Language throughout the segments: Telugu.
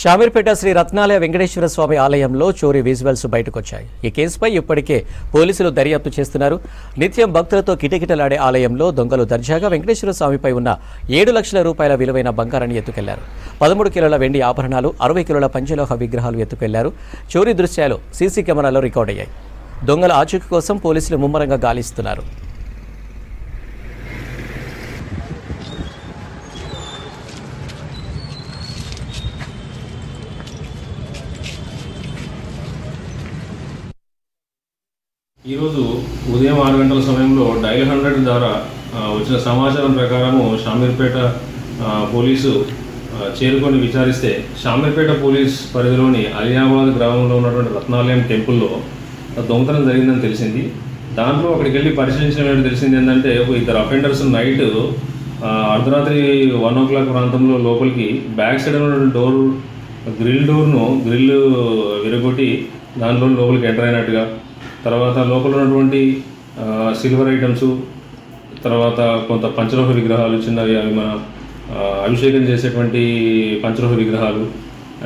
షామీర్పేట శ్రీ రత్నాలయ వెంకటేశ్వర స్వామి ఆలయంలో చోరీ విజువల్స్ బయటకొచ్చాయి. ఈ కేసుపై ఇప్పటికే పోలీసులు దర్యాప్తు చేస్తున్నారు. నిత్యం భక్తులతో కిటకిటలాడే ఆలయంలో దొంగలు దర్జాగా వెంకటేశ్వర స్వామిపై ఉన్న 7 లక్షల రూపాయల విలువైన బంగారాన్ని ఎత్తుకెళ్లారు. 13 కిలోల వెండి ఆభరణాలు, 60 కిలోల పంచలోహ విగ్రహాలు ఎత్తుకెళ్లారు. చోరీ దృశ్యాలు సీసీ కెమెరాలో రికార్డయ్యాయి. దొంగల ఆచూకీ కోసం పోలీసులు ముమ్మరంగా గాలిస్తున్నారు. ఈరోజు ఉదయం 6 గంటల సమయంలో డైల్ 100 ద్వారా వచ్చిన సమాచారం ప్రకారము షామీర్పేట పోలీసు చేరుకొని విచారిస్తే షామీర్పేట పోలీస్ పరిధిలోని అలియాబాద్ గ్రామంలో ఉన్నటువంటి రత్నాలయం టెంపుల్లో దొంగతనం జరిగిందని తెలిసింది. దాంట్లో అక్కడికి వెళ్ళి పరిశీలించిన తెలిసింది ఏంటంటే ఇద్దరు అఫెండర్స్ నైట్ అర్ధరాత్రి 1 o'clock ప్రాంతంలో లోపలికి బ్యాక్ సైడ్ ఉన్నటువంటి గ్రిల్ విరగొట్టి దాంట్లో లోపలికి ఎంటర్ అయినట్టుగా, తర్వాత లోపల ఉన్నటువంటి సిల్వర్ ఐటమ్స్, తర్వాత కొంత పంచలోహ విగ్రహాలు చిన్నవి, అవి మన అభిషేకం చేసేటువంటి పంచలోహ విగ్రహాలు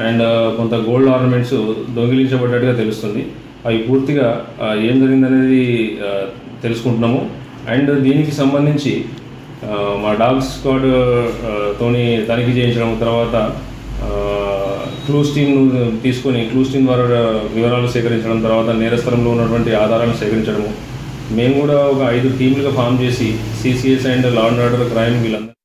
అండ్ కొంత గోల్డ్ ఆర్నమెంట్స్ దొంగిలించబడ్డట్టుగా తెలుస్తుంది. అవి పూర్తిగా ఏం జరిగిందనేది తెలుసుకుంటున్నాము. అండ్ దీనికి సంబంధించి మా డాగ్ స్క్వాడ్ తోని తనిఖీ చేయించడం, తర్వాత క్లూస్ టీమ్ను తీసుకొని క్లూస్ టీమ్ ద్వారా వివరాలు సేకరించడం, తర్వాత నేరస్థలంలో ఉన్నటువంటి ఆధారాలను సేకరించడము. మేము కూడా ఒక 5 టీంలుగా ఫామ్ చేసి CCS and law and order crime వీళ్ళందరూ